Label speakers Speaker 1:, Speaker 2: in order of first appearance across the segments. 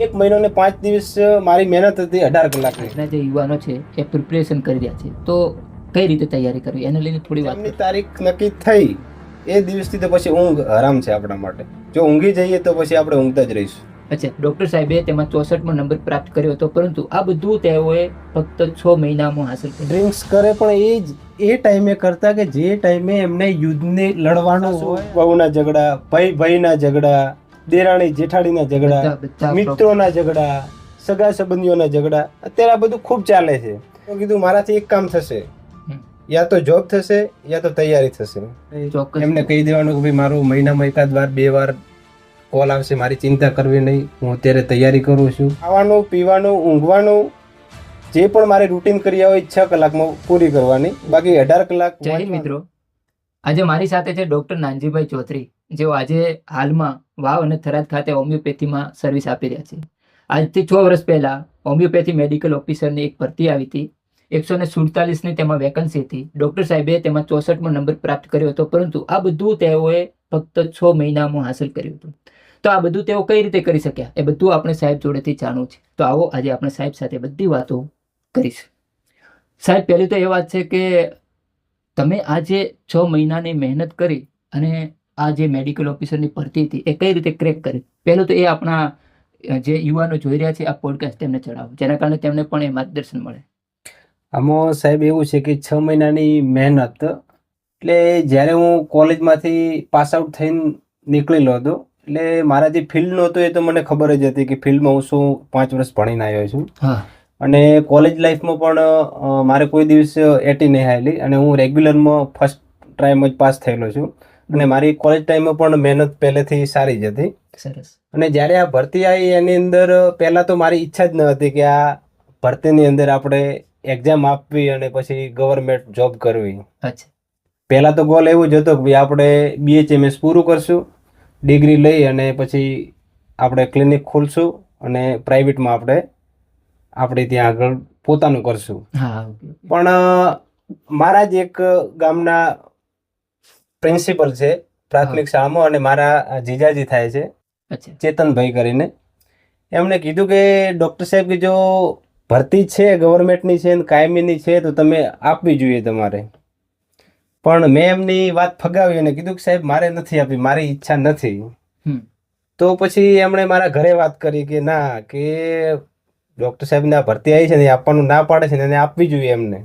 Speaker 1: 1 મહિનો ને 5 દિવસ મારી મહેનત હતી 18 કલાકની.
Speaker 2: આજના જે યુવાનો છે એ પ્રિપરેશન કરી રહ્યા છે, તો કઈ રીતે તૈયારી કરવી એને લઈને થોડી વાત
Speaker 1: એમની તારીખ નક્કી થઈ એ દિવસથી તો પછી ઊંઘ હરામ છે આપણા માટે. જો ઊંઘી જઈએ તો પછી આપણે ઊંઘતા જ રહીશું.
Speaker 2: અચ્છા, ડૉક્ટર સાહેબે તેમાં 64મો નંબર પ્રાપ્ત કર્યો હતો, પરંતુ આ બધું તેઓએ ફક્ત 6 મહિનામાં હાંસલ કર્યું.
Speaker 1: ડ્રિંક્સ કરે પણ એ ટાઈમે કરતા કે જે ટાઈમે એમને યુદ્ધને લડવાનું હોય. બહુના ઝઘડા, ભાઈના ઝઘડા, દેરાણી જેઠાણીના ઝઘડા,
Speaker 2: બધા
Speaker 1: મિત્રોના ઝઘડા, સગા સંબંધીઓના ઝઘડા, અત્યારે આ બધું ખૂબ ચાલે છે. તો કીધું મારાથી એક કામ થશે, યા તો જોબ થશે યા તો તૈયારી થશે.
Speaker 2: ચોક્કસ
Speaker 1: એમને કહી દેવાનું કે ભાઈ મારું મહિનામાં એકાદ વાર 2 વાર કોલ આવશે, મારી ચિંતા કરવી નહીં, હું અત્યારે તૈયારી કરું છું. ખાવાનું, પીવાનું, ઊંઘવાનું જે પણ મારે રૂટીન કરી હોય 6 કલાકમાં પૂરી કરવાની, બાકી 18 કલાક.
Speaker 2: જય હિન્દ મિત્રો, આજે મારી સાથે છે ડૉક્ટર નાનજીભાઈ ચૌધરી, જેઓ આજે હાલમાં વાવ અને થરાદ ખાતે હોમિયોપેથીમાં સર્વિસ આપી રહ્યા છે. આજથી 6 વર્ષ પહેલા હોમિયોપેથી મેડિકલ ઓફિસરની એક ભરતી આવી હતી. 147ની તેમાં વેકન્સી હતી. ડૉક્ટર સાહેબે તેમાં 64મો નંબર પ્રાપ્ત કર્યો હતો, પરંતુ આ બધું તેઓએ ફક્ત 6 મહિનામાં હાંસલ કર્યું હતું. તો આ બધું તેઓ કઈ રીતે કરી શક્યા એ બધું આપણે સાહેબ જોડેથી જાણવું છે. તો આવો આજે આપણે સાહેબ સાથે બધી વાતો કરીશું. સાહેબ, પહેલી તો એ વાત છે કે તમે આ જે 6 મહિનાની મહેનત કરી અને આ જે મેડિકલ ઓફિસરની ભરતી હતી એ કઈ રીતે ક્રેક કરી, પહેલું તો એ આપણા જે યુવાનો જોઈ રહ્યા છે આ પોડકાસ્ટ તેમને ચડાવો, જેના કારણે તેમને પણ એ માર્ગદર્શન મળે.
Speaker 1: આમાં સાહેબ એવું છે કે 6 મહિનાની મહેનત એટલે જ્યારે હું કોલેજમાંથી પાસ આઉટ થઈને નીકળેલો હતો, એટલે મારા જે ફિલ્ડનો હતો એ તો મને ખબર જ હતી કે ફિલ્ડમાં હું શું 5 વર્ષ ભણીને આવ્યો છું. અને કોલેજ લાઈફમાં પણ મારે કોઈ દિવસ એટી નહીં આવેલી અને હું રેગ્યુલરમાં ફર્સ્ટ ટ્રાયમાં જ પાસ થયેલો છું. અને મારી કોલેજ ટાઈમમાં પણ મહેનત પહેલેથી સારી જ હતી.
Speaker 2: સરસ.
Speaker 1: અને જ્યારે આ ભરતી આવી એની અંદર પહેલાં તો મારી ઈચ્છા જ ન હતી કે આ ભરતીની અંદર આપણે એક્ઝામ આપવી અને પછી ગવર્મેન્ટ જોબ કરવી.
Speaker 2: અચ્છા.
Speaker 1: પહેલાં તો ગોલ એવું જ હતો કે આપણે BHMS પૂરું કરશું, ડિગ્રી લઈ અને પછી આપણે ક્લિનિક ખોલશું અને પ્રાઇવેટમાં આપણે ત્યાં આગળ પોતાનું કરશું. પણ મારા જ એક ગામના પ્રિન્સિપલ છે પ્રાથમિક શાળામાં અને મારા જીજાજી થાય છે, ચેતનભાઈ કરીને, એમણે કીધું કે ડૉક્ટર સાહેબ કે જો ભરતી છે ગવર્મેન્ટની છે ને કાયમીની છે તો તમે આપવી જોઈએ તમારે. પણ મેં એમની વાત ફગાવી અને કીધું કે સાહેબ મારે નથી આપવી, મારી ઈચ્છા નથી. તો પછી એમણે મારા ઘરે વાત કરી કે ના, કે ડૉક્ટર સાહેબને આ ભરતી આવી છે ને એ આપવાનું ના પાડે છે ને એને આપવી જોઈએ એમને.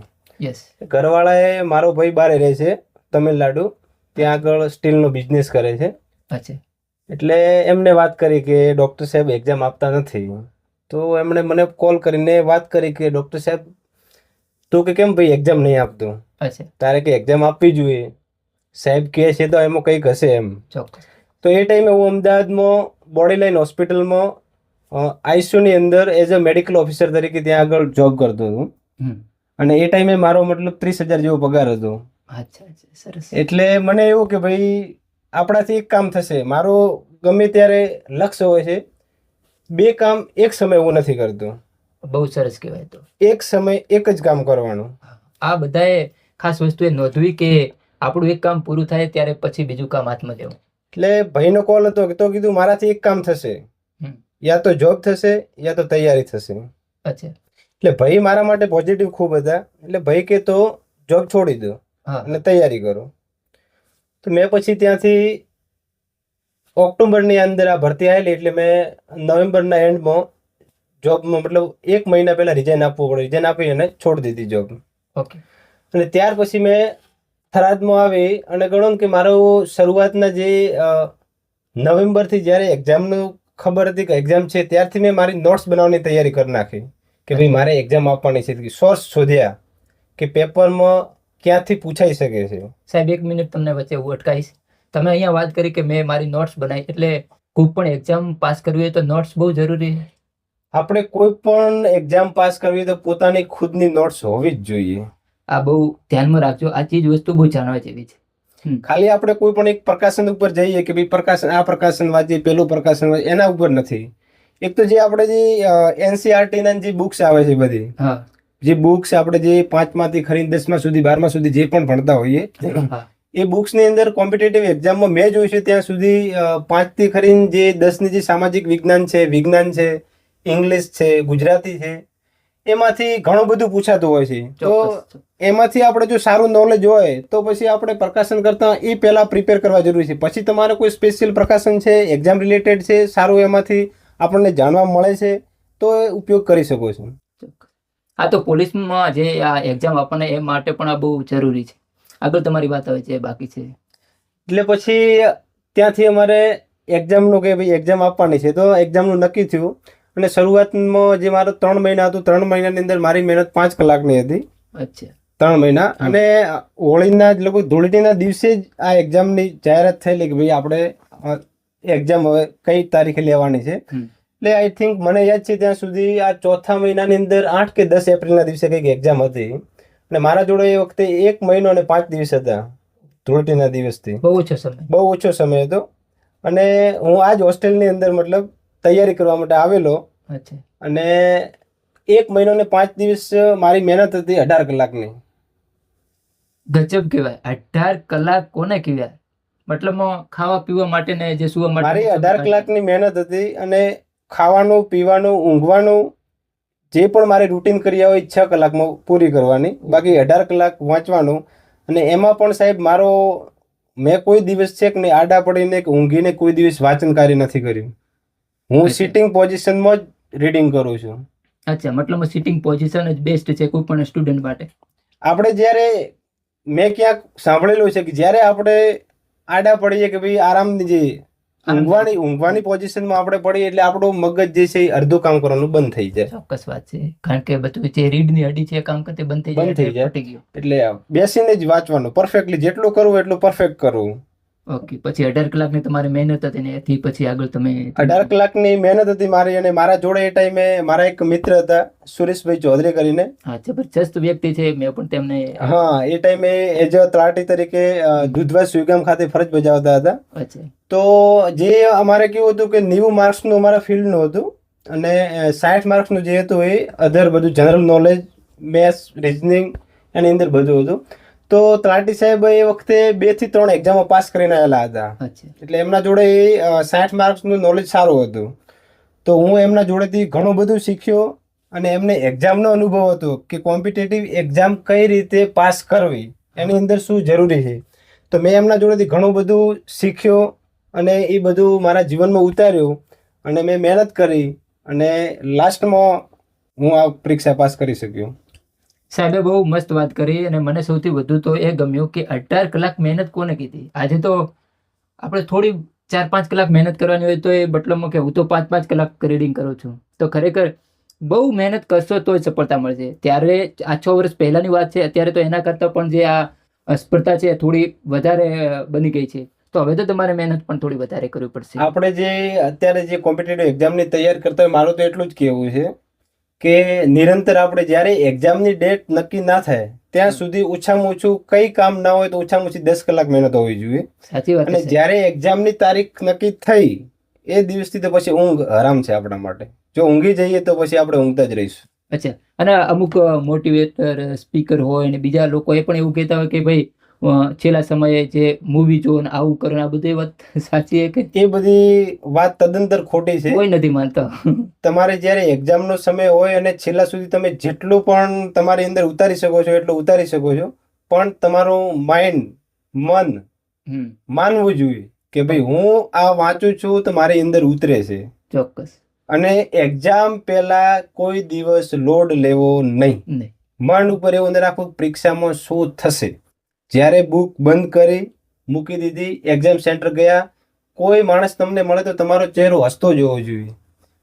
Speaker 1: ઘરવાળાએ, મારો ભાઈ બારે રહે છે તમિલનાડુ, ત્યાં આગળ સ્ટીલનો બિઝનેસ કરે છે. એટલે એમને વાત કરી કે ડૉક્ટર સાહેબ એક્ઝામ આપતા નથી. તો એમણે મને કોલ કરીને વાત કરી કે ડૉક્ટર સાહેબ તું કે કેમ ભાઈ એક્ઝામ નહીં આપતો, તારે કે એક્ઝામ આપવી જોઈએ, સાહેબ કહે છે તો એમાં કંઈક હશે એમ. તો એ ટાઈમે હું અમદાવાદમાં બોડીલાઇન હોસ્પિટલમાં ICUની અંદર એઝ અ મેડિકલ ઓફિસર તરીકે ત્યાં આગળ જોબ કરતો હતો. અને એ ટાઈમે મારો મતલબ 30,000 જેવો પગાર હતો. એટલે મને એવું કે ભાઈ આપણાથી એક કામ થશે. મારો ગમે ત્યારે લક્ષ્ય હોય છે, 2 કામ એક સમય હું નથી કરતો.
Speaker 2: બહુ સરસ કહેવાય. તો
Speaker 1: એક સમય એક જ કામ કરવાનું.
Speaker 2: આ બધાએ ખાસ વસ્તુ એ નોંધવી કે આપણું એક કામ પૂરું થાય ત્યારે પછી બીજું કામ હાથમાં લેવું.
Speaker 1: એટલે ભાઈનો કોલ હતો તો કીધું મારાથી એક કામ થશે, યા તો જોબ થશે યા તો તૈયારી થશે. એટલે ભાઈ મારા માટે પોઝિટિવ ખૂબ હતા. એટલે ભાઈ કે તો જોબ છોડી દો અને તૈયારી કરો. તો મેં પછી ત્યાંથી ઓક્ટોબરની અંદર આ ભરતી આવેલી, એટલે મેં નવેમ્બરના એન્ડમાં જોબમાં મતલબ 1 મહિના પહેલાં રિઝાઇન આપવું પડે, રિઝાઇન આપી અને છોડી દીધી જોબ. અને ત્યાર પછી મેં થરાદમાં આવી અને ગણો કે મારો શરૂઆતના જે નવેમ્બરથી જ્યારે એક્ઝામનું ખબર હતી કે એક્ઝામ છે ત્યારથી મેં મારી નોટ્સ બનાવવાની તૈયારી કરી નાખી કે ભાઈ મારે એક્ઝામ આપવાની છે. સોર્સ શોધ્યા કે પેપરમાં ક્યાંથી પૂછાઈ શકે છે.
Speaker 2: સાહેબ, 1 મિનિટ તમને વચ્ચે હું અટકાવીશ. તમે અહીંયા વાત કરી કે મેં મારી નોટ્સ બનાવી, એટલે કોઈ પણ એક્ઝામ પાસ કરવી હોય તો નોટ્સ બહુ જરૂરી છે.
Speaker 1: આપણે કોઈ પણ એક્ઝામ પાસ કરવી તો પોતાની ખુદની નોટ્સ હોવી જ જોઈએ.
Speaker 2: આ બહુ ધ્યાનમાં રાખજો, આ ચીજ વસ્તુ બહુ જાણવા જેવી છે.
Speaker 1: ખાલી આપણે કોઈ પણ એક પ્રકાશન ઉપર જઈએ કે ભાઈ પ્રકાશન, આ પ્રકાશન વાંચીએ, પેલું પ્રકાશન વાંચીએ, એના ઉપર નથી. એક તો જે આપણે જે NCERT ના જે બુક્સ આવે છે બધી, જે બુક્સ આપણે જે 5માંથી ખરીને 10મા સુધી 12મા સુધી જે પણ ભણતા હોઈએ, એ બુક્સની અંદર કોમ્પિટિટિવ એક્ઝામમાં મેં જોયું છે ત્યાં સુધી 5થી ખરીને જે 10ની જે સામાજિક વિજ્ઞાન છે, વિજ્ઞાન છે, ઇંગ્લિશ છે, ગુજરાતી છે, એમાંથી ઘણું બધું પૂછાતું હોય છે. તો
Speaker 2: ચોક્કસ.
Speaker 1: એમાંથી આપણે જો સારું નોલેજ હોય તો પછી આપણે પ્રકાશન કરતા એ પહેલા પ્રિપેર કરવા જરૂરી છે. પછી તમારે કોઈ સ્પેશિયલ પ્રકાશન છે, એક્ઝામ રિલેટેડ છે, સારું એમાંથી આપણને જાણવા મળે છે તો એ ઉપયોગ કરી શકો છો.
Speaker 2: ચોક્કસ. હા, તો પોલીસમાં જે આ એક્ઝામ આપવાના એ માટે પણ આ બહુ જરૂરી છે. આગળ તમારી વાત હવે જે બાકી છે.
Speaker 1: એટલે પછી ત્યાંથી અમારે એક્ઝામનું કે ભાઈ એક્ઝામ આપવાની છે તો એક્ઝામનું નક્કી થયું. અને શરૂઆતમાં જે મારો 3 મહિના હતું, 3 મહિનાની અંદર મારી મહેનત 5 કલાકની હતી.
Speaker 2: અચ્છા.
Speaker 1: 3 મહિના. અને હોળીના જ લોકો ધૂળેટીના દિવસે જ આ એક્ઝામની જાહેરાત થયેલી કે ભાઈ આપણે એક્ઝામ હવે કઈ તારીખે લેવાની છે. એટલે આઈ થિંક મને યાદ છે ત્યાં સુધી આ 4થા મહિનાની અંદર 8 કે 10 એપ્રિલના દિવસે કંઈક એક્ઝામ હતી. અને મારા જોડે એ વખતે 1 મહિનો અને 5 દિવસ હતા ધૂળેટીના દિવસથી.
Speaker 2: બહુ ઓછો સમય.
Speaker 1: બહુ ઓછો સમય હતો. અને હું આ જ હોસ્ટેલની અંદર મતલબ તૈયારી કરવા માટે આવેલો.
Speaker 2: અચ્છા.
Speaker 1: અને 1 મહિનો ને 5 દિવસ મારી મહેનત હતી 18 કલાકની.
Speaker 2: ગજબ કહેવાય. 18 કલાક કોને કહેવાય? મતલબ ખાવા પીવા માટે ને જે સુવા માટે
Speaker 1: મારી 18 કલાકની મહેનત હતી. અને ખાવાનું, પીવાનું, ઊંઘવાનું જે પણ મારી રૂટીન કર્યા હોય 6 કલાકમાં પૂરી કરવાની, બાકી 18 કલાક વાંચવાનું. અને એમાં પણ સાહેબ મારો મેં કોઈ દિવસ છે કે નહીં આડા પડીને કે ઊંઘીને કોઈ દિવસ વાંચન કાર્ય નથી કર્યું. હું સિટિંગ પોઝિશનમાં જ રીડિંગ કરું છું.
Speaker 2: અચ્છા, મતલબ સિટિંગ પોઝિશન જ બેસ્ટ છે કોઈ પણ સ્ટુડન્ટ માટે.
Speaker 1: આપણે જ્યારે મેં ક્યાંક સાંભળેલું છે કે જ્યારે આપણે આડા પડીએ કે ભાઈ આરામની જે ઊંઘવાની પોઝિશનમાં આપણે પડીએ એટલે આપણું મગજ જે છે એ અડધું કામ કરવાનું બંધ થઈ જાય.
Speaker 2: ચોક્કસ વાત છે, કારણ કે બધું જે રીડની હડી છે કામ કરતે બંધ થઈ જાય.
Speaker 1: એટલે બેસીને જ વાંચવાનું પરફેક્ટલી, જેટલું કરવું એટલું પરફેક્ટ કરવું.
Speaker 2: ઓકે. પછી 18 કલાકની તમારી મહેનત હતી ને એથી પછી આગળ તમે
Speaker 1: 18 કલાકની મહેનત હતી મારી. અને મારા જોડે એ ટાઈમે મારા એક મિત્ર હતા સુરેશભાઈ ચૌધરી કરીને.
Speaker 2: હા, જબરજસ્ત વ્યક્તિ છે. મેં પણ તેમને
Speaker 1: એ ટાઈમે એઝ અ તલાટી તરીકે દૂધવા સુઈગામ ખાતે ફરજ બજાવતા હતા.
Speaker 2: અચ્છા.
Speaker 1: તો જે અમારે કેવું હતું કે 90 માર્ક્સનું અમારા ફિલ્ડનું હતું. અને 60 માર્ક્સનું જે હતું એ અધર બધું જનરલ નોલેજ, મેથ્સ, રિઝનિંગ એની અંદર બધું હતું. તો તલાટી સાહેબ એ વખતે 2 થી 3 એક્ઝામો પાસ કરીને આવેલા હતા. એટલે એમના જોડે 60 માર્ક્સનું નોલેજ સારું હતું. તો હું એમના જોડેથી ઘણું બધું શીખ્યો. અને એમને એક્ઝામનો અનુભવ હતો કે કોમ્પિટિટિવ એક્ઝામ કઈ રીતે પાસ કરવી, એની અંદર શું જરૂરી છે. તો મેં એમના જોડેથી ઘણું બધું શીખ્યો. અને એ બધું મારા જીવનમાં ઉતાર્યું. અને મેં મહેનત કરી. અને લાસ્ટમાં હું આ પરીક્ષા પાસ કરી શક્યો.
Speaker 2: સાહેબે બહુ મસ્ત વાત કરી. અને મને સૌથી વધુ તો એ ગમ્યું કે 18 કલાક મહેનત કોને કીધી. આજે તો આપણે થોડી 4-5 કલાક મહેનત કરવાની હોય તો એ મતલબમાં કે હું તો 5-5 કલાક રીડિંગ કરું છું. તો ખરેખર બહુ મહેનત કરશો તો જ સફળતા મળશે. ત્યારે આ 6 વર્ષ પહેલાની વાત છે. અત્યારે તો એના કરતાં પણ જે આ સ્પર્ધા છે થોડી વધારે બની ગઈ છે. તો હવે તો તમારે મહેનત પણ થોડી વધારે કરવી પડશે.
Speaker 1: આપણે જે અત્યારે જે કોમ્પિટિટિવ એક્ઝામની તૈયારી કરતા હોય, મારું તો એટલું જ કહેવું છે કે નિરંતર આપણે જ્યારે એક્ઝામની ડેટ નક્કી ના થાય ત્યાં સુધી ઓછામાં ઓછું કઈ કામ ના હોય તો ઓછામાં ઓછી 10 કલાક મહેનત હોવી જોઈએ.
Speaker 2: સાચી વાત.
Speaker 1: અને જ્યારે એક્ઝામની તારીખ નક્કી થઈ એ દિવસથી તો પછી ઊંઘ હરામ છે આપણા માટે. જો ઊંઘી જઈએ તો પછી આપણે ઊંઘતા જ રહીશું.
Speaker 2: અચ્છા. અને અમુક મોટિવેટર સ્પીકર હોય અને બીજા લોકો એ પણ એવું કહેતા હોય કે ભાઈ છેલ્લા સમયે જે મૂવી જો ને આવું કરો, આ બધી વાત સાચી છે કે
Speaker 1: એ બધી વાત તદ્દનતર ખોટી છે.
Speaker 2: કોઈ નથી માનતા.
Speaker 1: તમારે જ્યારે એક્ઝામનો સમય હોય અને છેલ્લા સુધી તમે જેટલું પણ તમારી અંદર ઉતારી શકો છો એટલું ઉતારી શકો છો, પણ તમારું માઇન્ડ, મન માનવું જોઈએ કે ભાઈ હું આ વાંચું છું તો મારી અંદર ઉતરે છે.
Speaker 2: ચોક્કસ.
Speaker 1: અને એક્ઝામ પહેલા કોઈ દિવસ લોડ લેવો નહીં. મન ઉપર એવું અંદર રાખવું પરીક્ષામાં શું થશે. જ્યારે બુક બંધ કરી મૂકી દીધી, એક્ઝામ સેન્ટર ગયા, કોઈ માણસ તમને મળે તો તમારો ચહેરો હસતો જોવો જોઈએ.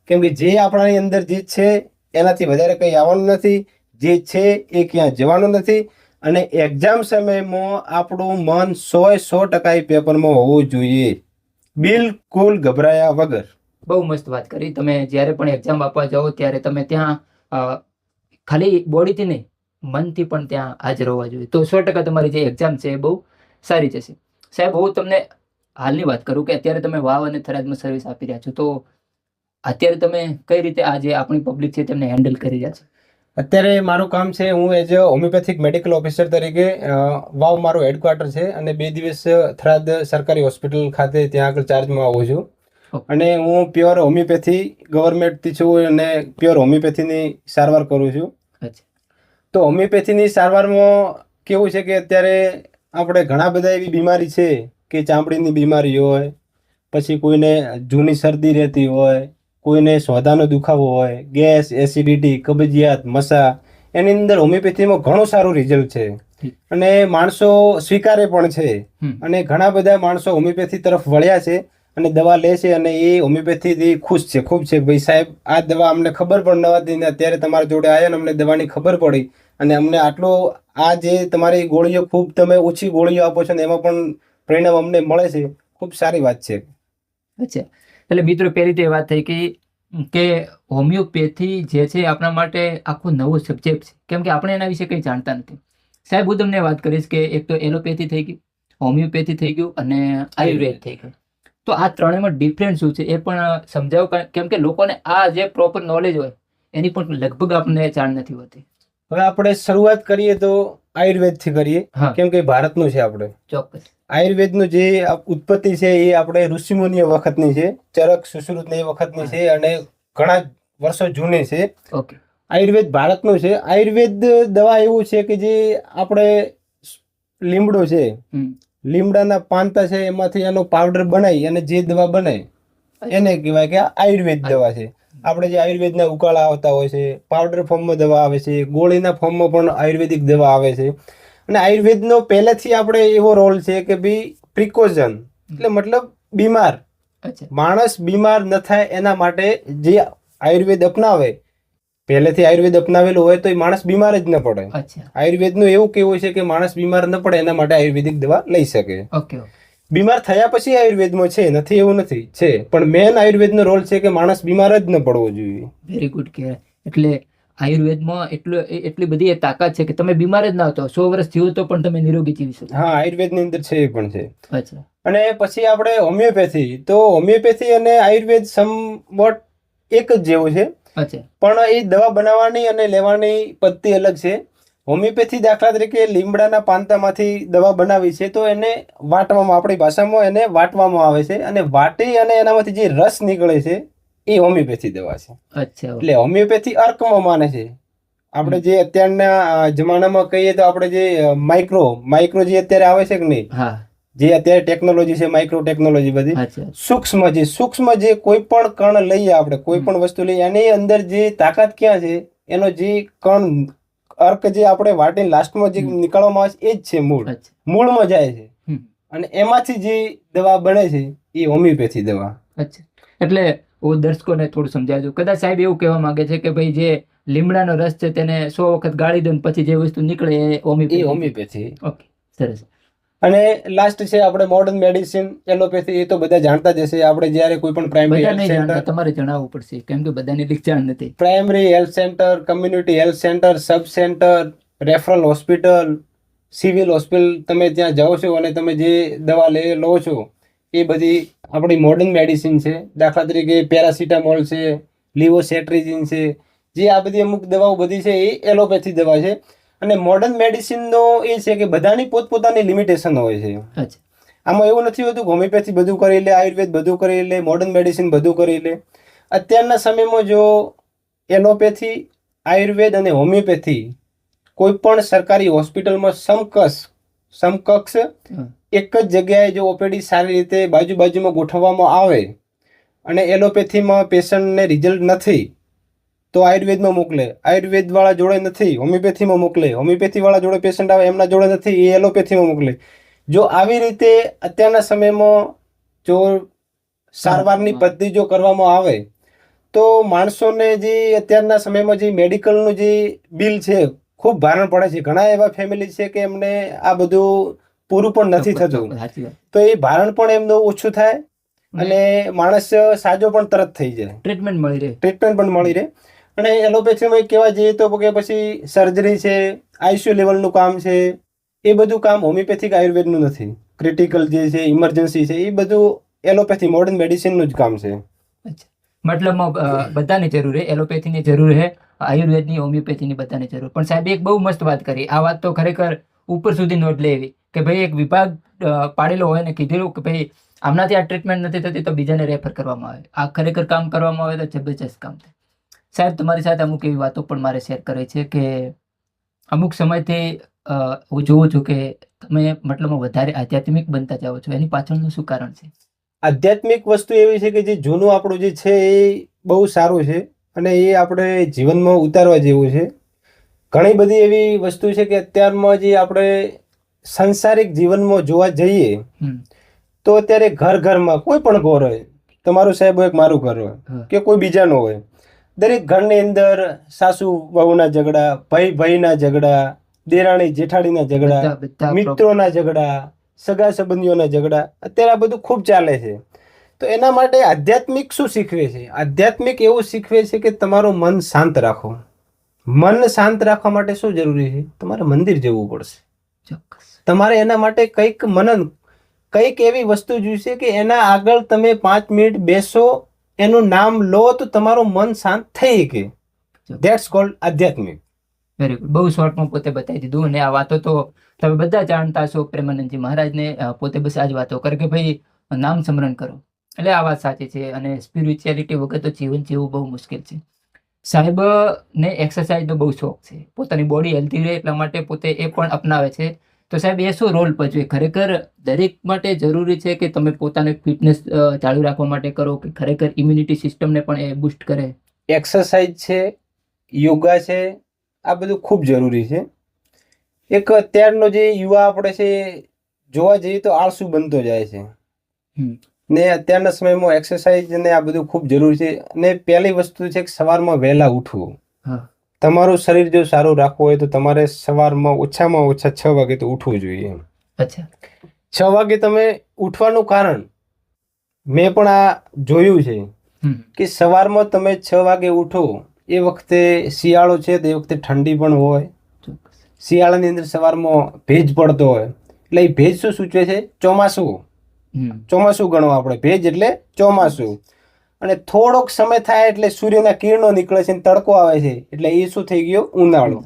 Speaker 1: કેમ કે જે આપણાની અંદર જે છે એનાથી વધારે કંઈ આવવાનું નથી. જે છે એ ક્યાં જવાનું નથી. અને એક્ઝામ સમયમાં આપણું મન 100% એ પેપરમાં હોવું જોઈએ, બિલકુલ ગભરાયા વગર.
Speaker 2: બહુ મસ્ત વાત કરી તમે. જ્યારે પણ એક્ઝામ આપવા જાઓ ત્યારે તમે ત્યાં ખાલી બોડીથી નહીં મનથી પણ ત્યાં હાજર હોવા જોઈએ. તો 100% તમારી જે એક્ઝામ છે એ બહુ સારી જશે. સાહેબ, હું તમને હાલની વાત કરું કે અત્યારે તમે વાવ અને થરાદમાં સર્વિસ આપી રહ્યા છો. તો અત્યારે તમે કઈ રીતે આ જે આપણી પબ્લિક છે તેમને હેન્ડલ કરી રહ્યા છો?
Speaker 1: અત્યારે મારું કામ છે, હું as a homeopathic medical officer તરીકે વાવ મારું હેડક્વાર્ટર છે. અને 2 દિવસ થરાદ સરકારી હોસ્પિટલ ખાતે ત્યાં આગળ ચાર્જમાં આવું છું. અને હું પ્યોર હોમિયોપેથી ગવર્મેન્ટથી છું અને પ્યોર હોમિયોપેથીની સારવાર કરું છું.
Speaker 2: અચ્છા.
Speaker 1: તો હોમિયોપેથીની સારવારમાં કેવું છે કે અત્યારે આપણે ઘણા બધા એવી બીમારી છે કે ચામડીની બીમારી હોય, પછી કોઈને જૂની શરદી રહેતી હોય, કોઈને સોદાનો દુખાવો હોય, ગેસ, એસિડિટી, કબજિયાત, મસા, એની અંદર હોમિયોપેથીમાં ઘણું સારું રિઝલ્ટ છે અને માણસો સ્વીકારે પણ છે. અને ઘણા બધા માણસો હોમિયોપેથી તરફ વળ્યા છે અને દવા લે છે અને એ હોમિયોપેથીથી ખુશ છે, ખૂબ છે. ભાઈ સાહેબ, આ દવા અમને ખબર પણ ન હતી ને અત્યારે તમારા જોડે આવ્યા ને અમને દવાની ખબર પડી અને અમને આટલો આ જે તમારી ગોળીઓ ખૂબ તમે ઓછી ગોળીઓ આપો છો ને એમાં પણ પરિણામ અમને મળે છે. ખૂબ સારી વાત છે.
Speaker 2: અચ્છા, એટલે મિત્રો પહેલી તો એ વાત થઈ કે હોમિયોપેથી જે છે આપણા માટે આખો નવો સબ્જેક્ટ છે, કેમ કે આપણે એના વિશે કંઈ જાણતા નથી. સાહેબ, હું તમને વાત કરીશ કે એક તો એલોપેથી થઈ ગયું, હોમિયોપેથી થઈ ગયું અને આયુર્વેદ થઈ ગયું. તો આ ત્રણેયમાં ડિફરન્સ શું છે એ પણ સમજાવો, કેમ કે લોકોને આ જે પ્રોપર નોલેજ હોય એની પણ લગભગ આપણને જાણ નથી હોતી.
Speaker 1: હવે આપણે શરૂઆત કરીએ તો આયુર્વેદથી કરીએ,
Speaker 2: હા,
Speaker 1: કેમ કે ભારતનું છે. આપણે
Speaker 2: ચોક્કસ.
Speaker 1: આયુર્વેદનું જે ઉત્પત્તિ છે એ આપણે ઋષિમુનિઓ વખતની છે, ચરક સુશ્રુત એ વખતની છે અને ઘણા વર્ષો જૂની છે.
Speaker 2: ઓકે.
Speaker 1: આયુર્વેદ ભારતનું છે. આયુર્વેદ દવા એવું છે કે જે આપણે લીમડો છે, લીમડાના પાંતા છે, એમાંથી એનો પાવડર બનાવી અને જે દવા બને એને કહેવાય કે આયુર્વેદ દવા છે. આપણે જે આયુર્વેદના ઉકાળા આવતા હોય છે, પાવડર ફોર્મમાં દવા આવે છે, ગોળીના ફોર્મમાં પણ આયુર્વેદિક દવા આવે છે. અને આયુર્વેદનો પહેલેથી આપણે એવો રોલ છે કે ભાઈ પ્રિકોઝન, એટલે મતલબ બીમાર માણસ બીમાર ન થાય એના માટે જે આયુર્વેદ અપનાવે, પહેલેથી આયુર્વેદ અપનાવેલું હોય તો એ માણસ બીમાર જ ન પડે. આયુર્વેદનું એવું કેવું છે કે માણસ બીમાર ન પડે એના માટે આયુર્વેદિક દવા લઈ શકે. બીમાર થયા પછી આયુર્વેદમાં છે, નથી એવું નથી, છે, પણ મેન આયુર્વેદનો રોલ છે કે માણસ બીમાર જ ન પડવો જોઈએ.
Speaker 2: વેરી ગુડ કહેવાય. એટલે આયુર્વેદમાં એટલી બધી તાકાત છે કે તમે બીમાર જ ના થતો, 100 વર્ષ જીવો તો પણ તમે નિરોગી જીવી શકો.
Speaker 1: હા, આયુર્વેદની અંદર છે એ પણ છે.
Speaker 2: અચ્છા.
Speaker 1: અને પછી આપણે હોમિયોપેથી, તો હોમિયોપેથી અને આયુર્વેદ સમવોટ એક જ જેવું છે.
Speaker 2: અચ્છા.
Speaker 1: પણ એ દવા બનાવવાની અને લેવાની પદ્ધતિ અલગ છે. હોમિયોપેથી દાખલા તરીકે લીમડાના પાંતામાંથી દવા બનાવી છે તો એને વાટવામાં, આપણી ભાષામાં એને વાટવામાં આવે છે અને વાટી અને એનામાંથી જે રસ નીકળે છે એ હોમિયોપેથી દવા છે.
Speaker 2: અચ્છા.
Speaker 1: એટલે હોમિયોપેથી અર્કમાં માને છે. આપણે જે અત્યારના જમાનામાં કહીએ તો આપણે જે માઇક્રો જે અત્યારે આવે છે કે નહીં, જે અત્યારે ટેકનોલોજી છે, માઇક્રો ટેકનોલોજી બધી, સૂક્ષ્મ જે કોઈ પણ કણ લઈએ, આપણે કોઈ પણ વસ્તુ લઈએ, એની અંદર જે તાકાત ક્યાં છે, એનો જે કણ અર્ક જે આપણે વાટીને લાસ્ટમાં જે નીકળવામાં આવે છે એ જ છે મૂળમાં જાય છે અને એમાંથી જે દવા બને છે એ હોમિયોપેથી દવા.
Speaker 2: અચ્છા. એટલે હું દર્શકોને થોડું સમજાવજો. કદાચ સાહેબ એવું કહેવા માંગે છે કે ભાઈ જે લીમડાનો રસ છે તેને 100 વખત ગાળી દો પછી જે વસ્તુ નીકળે એ
Speaker 1: હોમિયોપેથી.
Speaker 2: ઓકે, સરસ.
Speaker 1: અને લાસ્ટ છે આપણે મોડર્ન મેડિસિન, એલોપેથી. એ તો બધા જાણતા જ હશે. આપણે જ્યારે કોઈ પણ પ્રાઇમરી હેલ્થ સેન્ટર,
Speaker 2: તમારે જણાવવું પડશે કેમ કે બધાની લીક જાણ નથી.
Speaker 1: Primary health centre, community health centre, સબ centre, referral hospital, civil hospital, તમે ત્યાં જાઓ છો અને તમે જે દવા લો છો એ બધી આપણી મોડર્ન મેડિસિન છે. દાખલા તરીકે પેરાસિટામોલ છે, લિવોસેટ્રિઝિન છે, જે આ બધી અમુક દવાઓ બધી છે એ એલોપેથી દવા છે. અને મોડર્ન મેડિસિનનો એ છે કે બધાની પોતપોતાની લિમિટેશન હોય છે. આમાં એવું નથી હોતું કે હોમિયોપેથી બધું કરી લે, આયુર્વેદ બધું કરી લે, મોડર્ન મેડિસિન બધું કરી લે. અત્યારના સમયમાં જો એલોપેથી, આયુર્વેદ અને હોમિયોપેથી કોઈ પણ સરકારી હોસ્પિટલમાં સમકક્ષ એક જ જગ્યાએ જો ઓપીડી સારી રીતે બાજુમાં ગોઠવવામાં આવે અને એલોપેથીમાં પેશન્ટને રિઝલ્ટ નથી તો આયુર્વેદમાં મોકલે, આયુર્વેદ વાળા જોડે નથી હોમિયોપેથીમાં મોકલે, હોમિયોપેથી વાળા જોડે પેશન્ટ આવે એમના જોડે નથી એ એલોપેથીમાં મોકલે. જો આવી રીતે અત્યારના સમયમાં જો સારવારની પદ્ધતિ જો કરવામાં આવે તો માણસોને જે અત્યારના સમયમાં જે મેડિકલનું જે બિલ છે ખૂબ ભારણ પડે છે. ઘણા એવા ફેમિલી છે કે એમને આ બધું પૂરું પણ નથી થતું, તો એ ભારણ પણ એમનું ઓછું થાય અને માણસ સાજો પણ તરત થઈ જાય, ટ્રીટમેન્ટ પણ મળી રહે. અને એલોપેથીમાં કહેવા જઈએ તો કે પછી સર્જરી છે, આઈસીયુ લેવલનું કામ છે, એ બધું કામ હોમિયોપેથિક આયુર્વેદનું નથી. ક્રિટિકલ જે છે, ઇમરજન્સી છે, એ બધું એલોપેથી મોડર્ન મેડિસિનનું જ કામ છે.
Speaker 2: મતલબ બધાની જરૂર છે, એલોપેથીની જરૂર છે, આયુર્વેદની, હોમિયોપેથીની બધાની જરૂર. પણ સાહેબ એક બહુ મસ્ત વાત કરી. આ વાત તો ખરેખર ઉપર સુધી નોંધ લેવી કે ભાઈ એક વિભાગ પાડેલો હોય ને કીધેલું કે ભાઈ આમનાથી આ ટ્રીટમેન્ટ નથી થતી તો બીજાને રેફર કરવામાં આવે. આ ખરેખર કામ કરવામાં આવે તો જબરજસ્ત કામ થાય. સાહેબ તમારી સાથે અમુક એવી વાતો પણ મારે શેર કરવી છે કે અમુક સમયથી હું જોઉં છું કે તમે મતલબ વધારે આધ્યાત્મિક બનતા જાઓ છો, એની પાછળનું શું કારણ છે?
Speaker 1: આધ્યાત્મિક વસ્તુ એવી છે કે જે જૂનું આપણું જે છે એ બહુ સારું છે અને એ આપણે જીવનમાં ઉતારવા જેવું છે. ઘણી બધી એવી વસ્તુ છે કે અત્યારમાં જે આપણે સંસારિક જીવનમાં જોવા જઈએ તો અત્યારે ઘર ઘરમાં કોઈ પણ ઘર હોય, તમારું સાહેબ હોય કે મારું ઘર હોય કે કોઈ બીજાનો હોય, દરેક ઘરની અંદર સાસુ વહુના ઝઘડા, ભાઈ ભાઈના ઝઘડા, દેરાણી જેઠાણીના ઝઘડા, મિત્રોના ઝઘડા, સગા સંબંધીઓના ઝઘડા, અત્યારે આ બધું ખૂબ ચાલે છે. તો એના માટે આધ્યાત્મિક શું શીખવે છે? આધ્યાત્મિક એવું શીખવે છે કે તમારું મન શાંત રાખો. મન શાંત રાખવા માટે શું જરૂરી છે? તમારે મંદિર જવું પડશે. તમારે એના માટે કંઈક એવી વસ્તુ જોઈશે કે એના આગળ તમે 5 મિનિટ બેસો, એનું નામ લો તો તમારું મન શાંત થઈ શકે. ધેટ્સ કોલ્ડ આધ્યાત્મિક.
Speaker 2: Very good. બહુ શોર્ટમાં પોતે બતાવી દીધું અને આ વાતો તો તમે બધા જાણતા છો. પ્રેમાનંદજી મહારાજને પોતે બસ આ જ વાતો કરે કે ભાઈ નામ સ્મરણ કરો. એટલે આ વાત સાચી છે અને સ્પિરિચ્યુઆલિટી વગર તો જીવન જીવવું બહુ મુશ્કેલ છે. સાહેબને એક્સરસાઇઝનો બહુ શોખ છે, પોતાની બોડી હેલ્ધી રહે એટલા માટે પોતે એ પણ અપનાવે છે. તો સાહેબ એ શું રોલ ભજવે? ખરેખર દરેક માટે જરૂરી છે કે તમે પોતાને ફિટનેસ ચાલુ રાખવા માટે કરો કે ખરેખર ઇમ્યુનિટી સિસ્ટમને પણ એ બૂસ્ટ કરે?
Speaker 1: એક્સરસાઇઝ છે, યોગા છે, આ બધું ખૂબ જરૂરી છે. એક અત્યારનો જે યુવા આપણે છે જોવા જઈએ તો આળસુ બનતો જાય છે ને અત્યારના સમયમાં એક્સરસાઇઝ ને આ બધું ખૂબ જરૂરી છે. અને પહેલી વસ્તુ છે કે સવારમાં વહેલા ઉઠવું. તમારું શરીર જો સારું રાખવું હોય તો તમારે સવારમાં ઓછામાં ઓછા 6 વાગે તો ઉઠવું જોઈએ.
Speaker 2: અચ્છા,
Speaker 1: 6 વાગે તમે ઉઠવાનું કારણ મેં પણ આ જોયું છે કે સવારમાં તમે 6 વાગે ઉઠો, એ વખતે શિયાળો છે તો એ વખતે ઠંડી પણ હોય. શિયાળાની અંદર સવારમાં ભેજ પડતો હોય એટલે એ ભેજ શું સૂચવે છે? ચોમાસું. ચોમાસું ગણો આપણે. ભેજ એટલે ચોમાસું. અને થોડોક સમય થાય એટલે સૂર્યના કિરણો નીકળે છે, તડકો આવે છે, એટલે એ શું થઈ ગયો? ઉનાળો.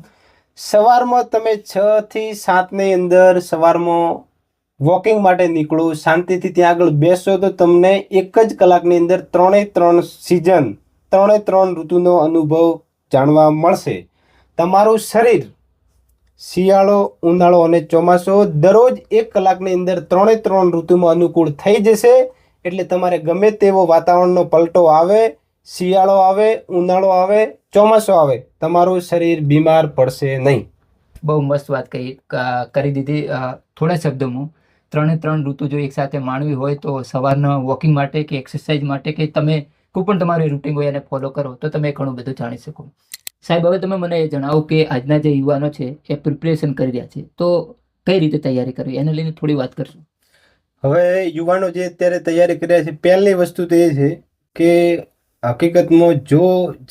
Speaker 1: સવારમાં તમે 6 થી 7 ની અંદર સવારમાં વોકિંગ માટે નીકળો, શાંતિથી ત્યાં આગળ બેસો તો તમને 1 જ કલાકની અંદર 3 સિઝન, 3 ઋતુનો અનુભવ જાણવા મળશે. તમારું શરીર શિયાળો, ઉનાળો અને ચોમાસો દરરોજ 1 કલાકની અંદર 3 ઋતુમાં અનુકૂળ થઈ જશે. એટલે તમારે ગમે તેવો વાતાવરણનો પલટો આવે, શિયાળો આવે, ઉનાળો આવે, ચોમાસો આવે, તમારું શરીર બીમાર પડશે નહીં.
Speaker 2: બહુ મસ્ત વાત કરી દીધી. થોડા શબ્દોમાં 3 ઋતુ જો એકસાથે માણવી હોય તો સવારના વોકિંગ માટે કે એક્સરસાઇઝ માટે કે તમે કોઈ પણ તમારું રૂટીન હોય એને ફોલો કરો તો તમે ઘણું બધું જાણી શકો. સાહેબ, હવે તમે મને એ જણાવો કે આજના જે યુવાનો છે એ પ્રિપરેશન કરી રહ્યા છે, તો કઈ રીતે તૈયારી કરવી એને લઈને થોડી વાત કરશું.
Speaker 1: હવે યુવાનો જે અત્યારે તૈયારી કર્યા છે, પહેલી વસ્તુ તો એ છે કે હકીકતમાં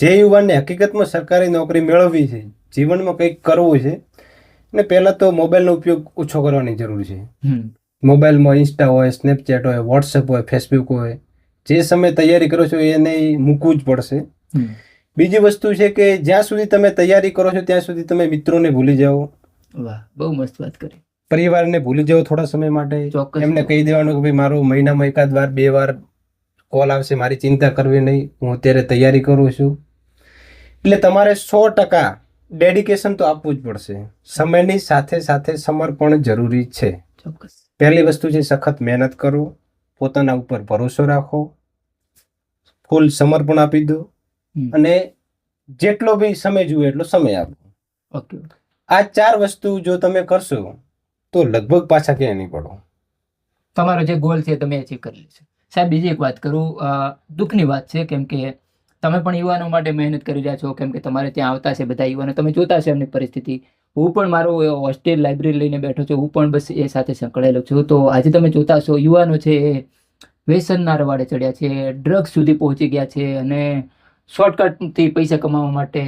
Speaker 1: જે યુવાનને હકીકતમાં સરકારી નોકરી મેળવવી છે, જીવનમાં કંઈક કરવું છે, ને પહેલાં તો મોબાઈલનો ઉપયોગ ઓછો કરવાની જરૂર છે. મોબાઈલમાં ઇન્સ્ટા હોય, સ્નેપચેટ હોય, વોટ્સએપ હોય, ફેસબુક હોય, જે સમય તૈયારી કરો છો એને મૂકવું જ પડશે. બીજી વસ્તુ છે કે જ્યાં સુધી તમે તૈયારી કરો છો ત્યાં સુધી તમે મિત્રોને ભૂલી જાઓ.
Speaker 2: વાહ, બહુ મસ્ત વાત કરી.
Speaker 1: પરિવારને ભૂલી જાઓ થોડા સમય માટે. એમને કહી દેવાનું કે ભાઈ મારું મહિનામાં 1 વાર 2 વાર કોલ આવશે, મારી ચિંતા કરવી નહીં, હું અત્યારે તૈયારી કરું છું. એટલે તમારે 100% ડેડિકેશન તો આપવું જ પડશે. સમયની સાથે સાથે સમર્પણ જરૂરી છે. પહેલી વસ્તુ છે સખત મહેનત કરો, પોતાના ઉપર ભરોસો રાખો, ફૂલ સમર્પણ આપી દો અને જેટલો બી સમય જોઈએ એટલો સમય આપો. આ 4 વસ્તુ જો તમે કરશો તો લગભગ પાછા ક્યાંય નહીં પડો.
Speaker 2: તમારો જે ગોલ છે તમે અચીવ કરી લેશો. સાહેબ, બીજી એક વાત કરું, દુઃખની વાત છે કેમ કે તમે પણ યુવાનો માટે મહેનત કરી રહ્યા છો, કેમ કે તમારે ત્યાં આવતા છે બધા યુવાનો, તમે જોતા છે એમની પરિસ્થિતિ. હું પણ મારું હોસ્ટેલ લાઇબ્રેરી લઈને બેઠો છું, હું પણ બસ એ સાથે સંકળાયેલો છું. તો આજે તમે જોતા છો યુવાનો છે એ વ્યસનના રવાડે ચડ્યા છે, ડ્રગ્સ સુધી પહોંચી ગયા છે અને શોર્ટકટથી પૈસા કમાવા માટે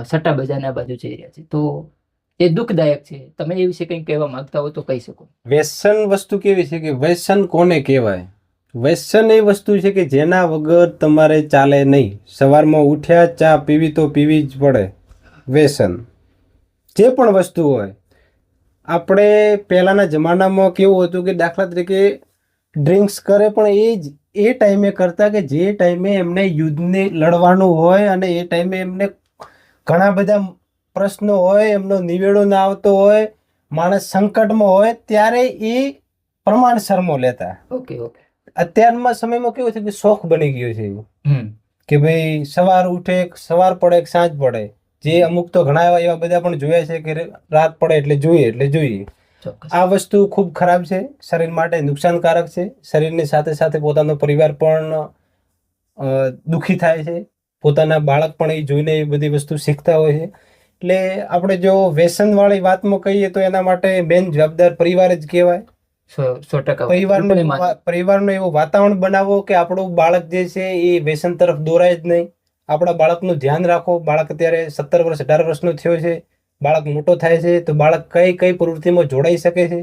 Speaker 2: સટ્ટા બજારના બાજુ જઈ રહ્યા છે. તો એ દુઃખદાયક છે. તમે એ વિશે કંઈક કહેવા માંગતા હો તો કહી શકો.
Speaker 1: વ્યસન વસ્તુ કેવી છે કે વ્યસન કોને કહેવાય? વ્યસન એ વસ્તુ છે કે જેના વગર તમારે ચાલે નહીં. સવારમાં ઉઠ્યા ચા પીવી તો પીવી જ પડે. વ્યસન જે પણ વસ્તુ હોય. આપણે પહેલાંના જમાનામાં કેવું હતું કે દાખલા તરીકે ડ્રિંક્સ કરે પણ એ ટાઈમે કરતા કે જે ટાઈમે એમને યુદ્ધને લડવાનું હોય અને એ ટાઈમે એમને ઘણા બધા પ્રશ્નો હોય, એમનો નિવેડો ના આવતો હોય, માણસ સંકટમાં હોય, ત્યારે એ પ્રમાણસરમો લેતા.
Speaker 2: ઓકે.
Speaker 1: અત્યારના સમયમાં કેવું છે કે શોખ બની ગયો છે એવું
Speaker 2: હમ.
Speaker 1: કે ભાઈ સવાર ઉઠે, સવાર પડે કે સાંજ પડે, જે અમુક તો ઘણા એવા બધા પણ જોયા છે કે રાત પડે એટલે જોઈએ.
Speaker 2: ચોક્કસ.
Speaker 1: આ વસ્તુ ખૂબ ખરાબ છે, શરીર માટે નુકસાનકારક છે. શરીરની સાથે સાથે પોતાનો પરિવાર પણ દુઃખી થાય છે, પોતાના બાળક પણ એ જોઈને એ બધી વસ્તુ શીખતા હોય છે. એટલે આપણે જો વ્યસનવાળી વાતમાં કહીએ તો એના માટે મેન જવાબદાર પરિવાર જ કહેવાય.
Speaker 2: 100%
Speaker 1: પરિવારનું એવું વાતાવરણ બનાવો કે આપણું બાળક જે છે એ વ્યસન તરફ દોરાય જ નહીં. આપણા બાળકનું ધ્યાન રાખો. બાળક અત્યારે 17 વર્ષ 18 વર્ષનો થયો છે, બાળક મોટો થાય છે તો બાળક કઈ પ્રવૃત્તિમાં જોડાઈ શકે છે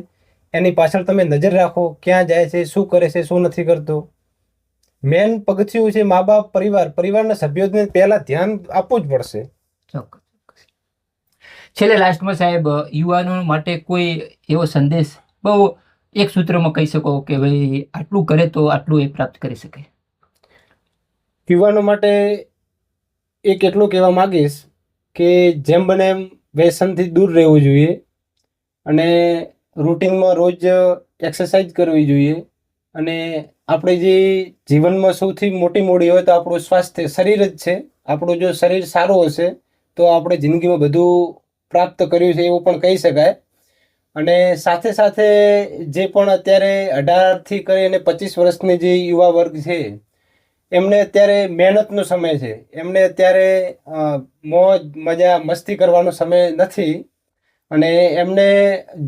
Speaker 1: એની પાછળ તમે નજર રાખો. ક્યાં જાય છે, શું કરે છે, શું નથી કરતો. મેન પગથિયું છે મા બાપ, પરિવારના સભ્યોને પહેલા ધ્યાન આપવું જ પડશે.
Speaker 2: ચોક્કસ. છેલ્લે લાસ્ટમાં સાહેબ, યુવાનો માટે કોઈ એવો સંદેશ બહુ એક સૂત્રમાં કહી શકો કે ભાઈ આટલું કરે તો આટલું એ પ્રાપ્ત કરી શકે?
Speaker 1: યુવાનો માટે એક એટલું કહેવા માંગીશ કે જેમ બને એમ વ્યસનથી દૂર રહેવું જોઈએ અને રૂટિનમાં રોજ એક્સરસાઇઝ કરવી જોઈએ. અને આપણે જે જીવનમાં સૌથી મોટી હોય તો આપણું સ્વાસ્થ્ય, શરીર જ છે. આપણું જો શરીર સારું હશે તો આપણે જિંદગીમાં બધું પ્રાપ્ત કર્યું છે એવું પણ કહી શકાય. અને સાથે સાથે જે પણ અત્યારે 18 થી કરીને 25 વર્ષની જે યુવા વર્ગ છે એમને અત્યારે મહેનતનો સમય છે. એમને અત્યારે મોજ મજા મસ્તી કરવાનો સમય નથી. અને એમને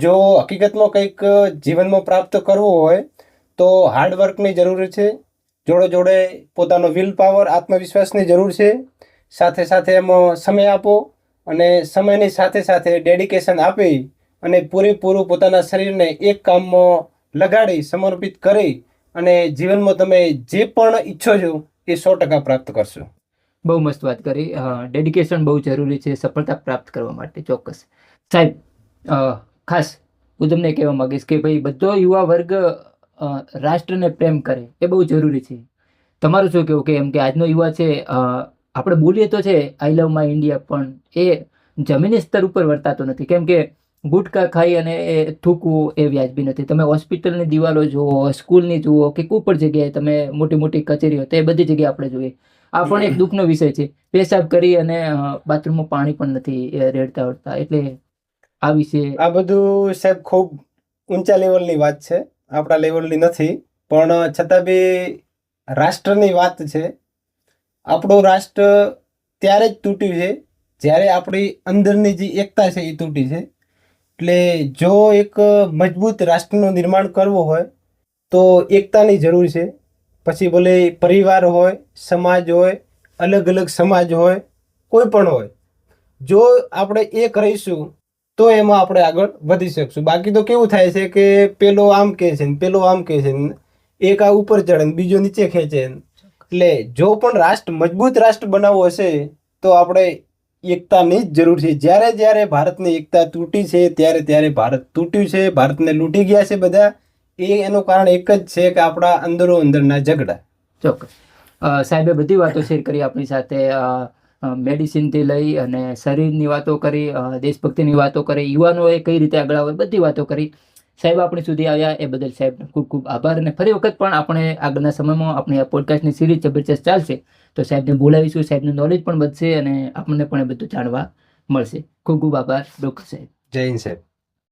Speaker 1: જો હકીકતમાં કંઈક જીવનમાં પ્રાપ્ત કરવું હોય તો હાર્ડવર્કની જરૂર છે. જોડે પોતાનો વિલ પાવર, આત્મવિશ્વાસની જરૂર છે. સાથે સાથે એમાં સમય આપો અને સમયની સાથે સાથે ડેડિકેશન આપી અને પૂરેપૂરું પોતાના શરીરને એક કામમાં લગાડી, સમર્પિત કરી અને જીવનમાં તમે જે પણ ઈચ્છો છો એ 100% પ્રાપ્ત કરશો.
Speaker 2: બહુ મસ્ત વાત કરી. ડેડિકેશન બહુ જરૂરી છે સફળતા પ્રાપ્ત કરવા માટે. ચોક્કસ સાહેબ, ખાસ હું તમને કહેવા માંગીશ કે ભાઈ બધો યુવા વર્ગ રાષ્ટ્રને પ્રેમ કરે એ બહુ જરૂરી છે. તમારું શું કહેવું? કે એમ કે આજનો યુવા છે, આપણે બોલીએ તો છે આઈ લવ માય ઇન્ડિયા, પણ એ જમીની સ્તર ઉપર વર્તાતો નથી. કેમ કે ગુટકા ખાઈ અને એ થૂકવું એ વ્યાજબી નથી. તમે હોસ્પિટલની દિવાલો જુઓ, સ્કૂલની જુઓ કે કોઈ પણ જગ્યાએ તમે મોટી કચેરીઓ, તો એ બધી જગ્યાએ આપણે જોઈએ. આ પણ એક દુઃખનો વિષય છે. પેશાબ કરી અને બાથરૂમમાં પાણી પણ નથી રેડતા હોતા. એટલે આ વિશે
Speaker 1: આ બધું સાહેબ ખૂબ ઊંચા લેવલની વાત છે, આપણા લેવલની નથી. પણ છતાં બી રાષ્ટ્રની વાત છે. આપણું રાષ્ટ્ર ત્યારે જ તૂટ્યું છે જ્યારે આપણી અંદરની જે એકતા છે એ તૂટી છે. એટલે જો એક મજબૂત રાષ્ટ્રનું નિર્માણ કરવું હોય તો એકતાની જરૂર છે. પછી ભલે પરિવાર હોય, સમાજ હોય, અલગ અલગ સમાજ હોય, કોઈ પણ હોય, જો આપણે એક રહીશું તો એમાં આપણે આગળ વધી શકશું. બાકી તો કેવું થાય છે કે પેલો આમ કહે છે ને પેલો આમ કહે છે ને, એક આ ઉપર ચડે ને બીજો નીચે ખેંચે. એટલે જો પણ મજબૂત રાષ્ટ્ર બનાવવું હશે તો આપણે એકતાની જ જરૂર છે. જ્યારે ભારતની એકતા તૂટી છે ત્યારે ભારત તૂટ્યું છે, ભારતને લૂંટી ગયા છે બધા. એનું કારણ એક જ છે કે આપણા અંદરના ઝઘડા.
Speaker 2: ચોક્કસ. સાહેબે બધી વાતો શેર કરી આપણી સાથે. મેડિસિનથી લઈ અને શરીરની વાતો કરી, દેશભક્તિની વાતો કરી, યુવાનોએ કઈ રીતે આગળ આવે બધી વાતો કરી. સાહેબ આપણી સુધી આવ્યા એ બદલ સાહેબનો ખૂબ ખૂબ આભાર. અને ફરી વખત પણ આપણે આગળના સમયમાં આપણી આ પોડકાસ્ટની સિરીઝ જબરજસ્ત ચાલશે તો સાહેબને બોલાવીશું. સાહેબનું નોલેજ પણ વધશે અને આપણને પણ એ બધું જાણવા મળશે. ખૂબ ખૂબ આભાર ડૉક્ટર સાહેબ.
Speaker 1: જય હિન્દ સાહેબ.